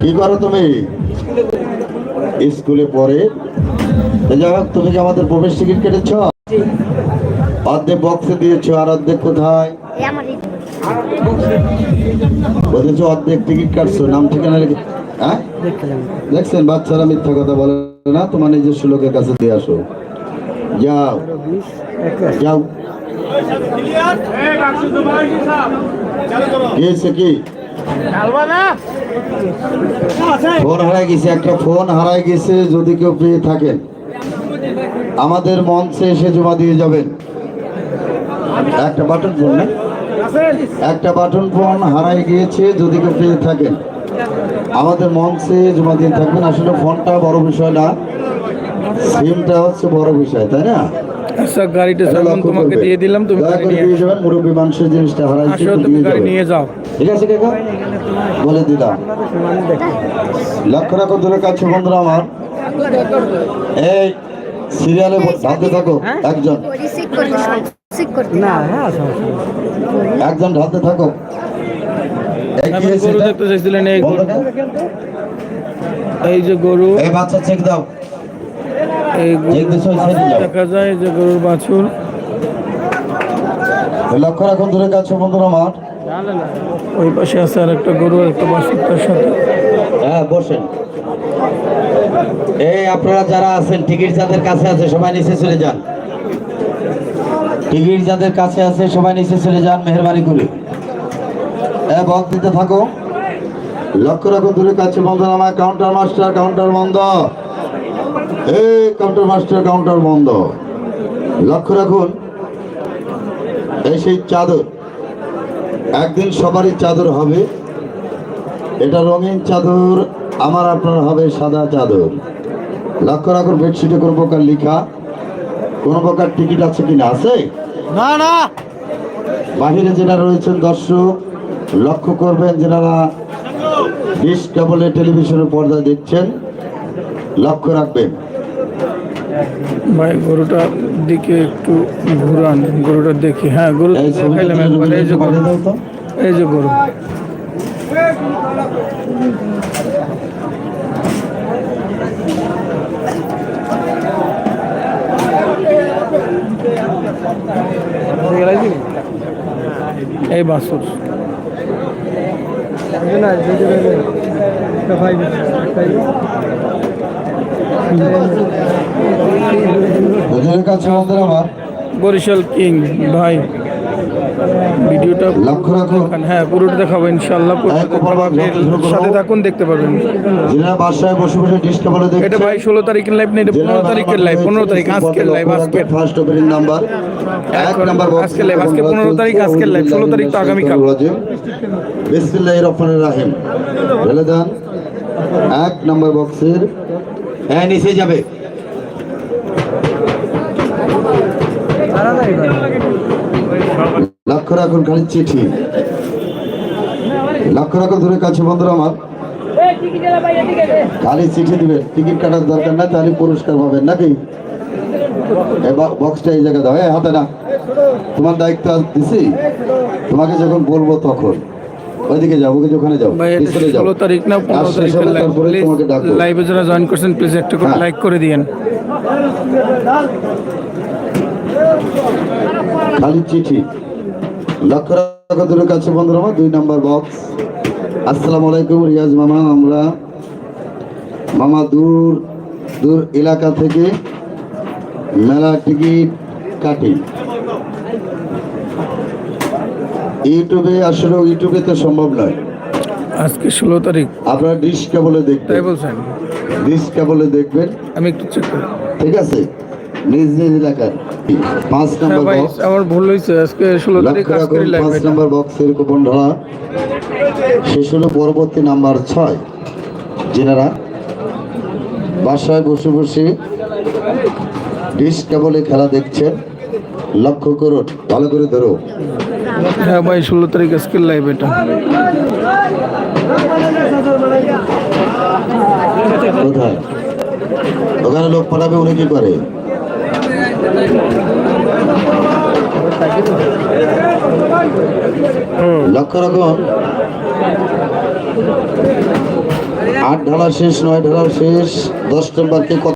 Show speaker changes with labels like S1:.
S1: কি করো তুমি? স্কুলে পড়ে। যাই হোক, তুমি কি আমাদের প্রবেশ টিকিট কেটেছ? অর্ধেক বক্সে দিয়েছো, আর অর্ধেক কোথায় বলেছ? অর্ধেক টিকিট কাটছো, নাম ঠিকানা লিখে। হ্যাঁ, দেখছেন বাচ্চারা মিথ্যা কথা বলে না। তোমার নিজস্ব লোকের কাছে দিয়ে আসো। যাও যাও। কি ফোন হারাই গেছে, একটা ফোন হারাই গেছে। যদি কেউ পেয়ে থাকেন আমাদের মঞ্চে এসে জমা দিয়ে যাবেন। একটা বাটন ফোন না, একটা বাটন ফোন হারাই গিয়েছে। যদি কেউ পেয়ে থাকেন আমাদের মঞ্চে জমা দিয়ে থাকবেন। আসলে ফোনটা বড় বিষয় না, সিমটা হচ্ছে বড় বিষয়, তাই না?
S2: আচ্ছা, গাড়িটা তোমাকে দিয়ে দিলাম, তুমি
S1: দিয়ে যাবেন। মুরব্বী মানুষের জিনিসটা হারাইছে,
S2: তুমি গাড়ি নিয়ে যাও।
S1: ঠিক আছে কাকা, বলে দিলাম। লক্ষ্য রাখো দূরের কাছে বন্ধুরা আমার। এই সিরিয়ালে ঢালতে থাকো, একজন একজন ঢালতে থাকো।
S2: গরু দেখতে চাইছিলেন, এই যে গরু,
S1: এই বাচ্চা চেক দাও।
S2: এই দেখা যায় যে গরুর বাছুর।
S1: লক্ষ্য রাখুন দূরের কাছে বন্ধুরা আমার।
S2: ওই পাশে আছে আর একটা গরু, একটা বাছুর তার সাথে।
S1: হ্যাঁ, বসেন। এই আপনারা যারা আছেন, টিকিট যাদের কাছে আছে সবাই নিচে চলে যান। টিকিট যাদের কাছে আছে সবাই নিচে চলে যান, মেহরবানি করে। বক্স দিতে থাকো। লক্ষ্য রাখুন দূরের কাছে বন্ধুরা আমার। কাউন্টার মাস্টার, কাউন্টার বন্ধ। এই কাউন্টার মাস্টার, কাউন্টার বন্ধ। লক্ষ্য রাখুন, এই সেই চাদর, একদিন সবারই চাদর হবে। এটা রঙিন চাদর, আমার আপনার হবে সাদা চাদর। লক্ষ্য রাখুন, বেডশিটে কোনো প্রকার লিখা, কোনো প্রকার টিকিট আছে কিনা? আছে
S2: না না।
S1: বাহিরে যেটা রয়েছেন দর্শক লক্ষ্য করবেন, যারা ডিশ কেবলে টেলিভিশনের পর্দায় দেখছেন লক্ষ্য রাখবেন।
S2: ভাই গরুটার দিকে একটু ঘুরান, গরুটার দেখি। হ্যাঁ, গরু দেখাইলাম একবার। এই যে গরু, এই যে গরু। এই বাছুর বরিশাল কিং ভাই। ভিডিওটা
S1: লক্ষ্য রাখুন।
S2: হ্যাঁ, পুরোটা দেখাবো ইনশাআল্লাহ। সাথে থাকুন, দেখতে পারবেন।
S1: যারা বাসায় বসে বসে ডিশ কেবলে দেখছেন,
S2: এটা ভাই 16 তারিখের লাইভ না, এটা 15 তারিখের লাইভ। 15 তারিখ আজকের লাইভ। আজকের
S1: ফার্স্ট ওপেনিং নাম্বার, এক নাম্বার বক্স
S2: আজকের লাইভ। আজকে 15 তারিখ, আজকের লাইভ। 16 তারিখ তো আগামীকাল।
S1: বিসমিল্লাহির রহমানির রহিম। বলে দেন এক নাম্বার বক্সের নিচে যাবে। লক্ষ্য রাখুন, খালি চিঠি। লক্ষ্য রাখুন দূরের কাছে বন্ধুরা আমার, খালি চিঠি দিবেন, টিকিট কাটার দরকার না, তাহলে পুরস্কার পাবেন নাকি? বক্সটা এই জায়গায় দাও। হাতে না, তোমার দায়িত্ব দিছি, তোমাকে যখন বলবো তখন ওইদিকে যাবো, ওখানে যাও।
S2: 16 তারিখ না 15 তারিখের লাইভে যারা জয়েন করছেন প্লিজ একটা করে লাইক করে দিয়েন।
S1: খালি চিঠি। লক্ষ্য রাখো দূরের কাছে বন্ধুরা আমার, 2 নাম্বার বক্স। আসসালামু আলাইকুম, রিয়াজ মামা। আমরা মামা দূর দূর এলাকা থেকে মেলা টিকিট কাটি। ইউটিউবে, আসলে ইউটিউবে তো সম্ভব নয়।
S2: আজকে 16 তারিখ,
S1: আপনারা ডিশ কেবলে দেখবেন।
S2: তাই বলছেন?
S1: ডিশ কেবলে দেখবেন,
S2: আমি একটু চেক করি।
S1: ঠিক আছে? নিজ নিজ এলাকার 5 নাম্বার বক্স।
S2: আমার ভুল হয়েছে, আজকে 16 তারিখ আজকের লাইভ।
S1: 5 নাম্বার বক্সের কুপন ধরা শেষ হলো। পরবর্তী নাম্বার 6, যেনারা বাসায় বসে বসে ডিশ কেবলে খেলা দেখছেন লক্ষ্য করুন, ভালো করে ধরো।
S2: হ্যাঁ ভাই, 16 তারিখ আজকের লাইভ। এটা
S1: কোথায়? ওখানে লোক পাঠাবে, উনি কি করে? লক্ষ্য রাখুন 8 ঢালা শেষ, 9 ঢালা শেষ, 10 নম্বরকে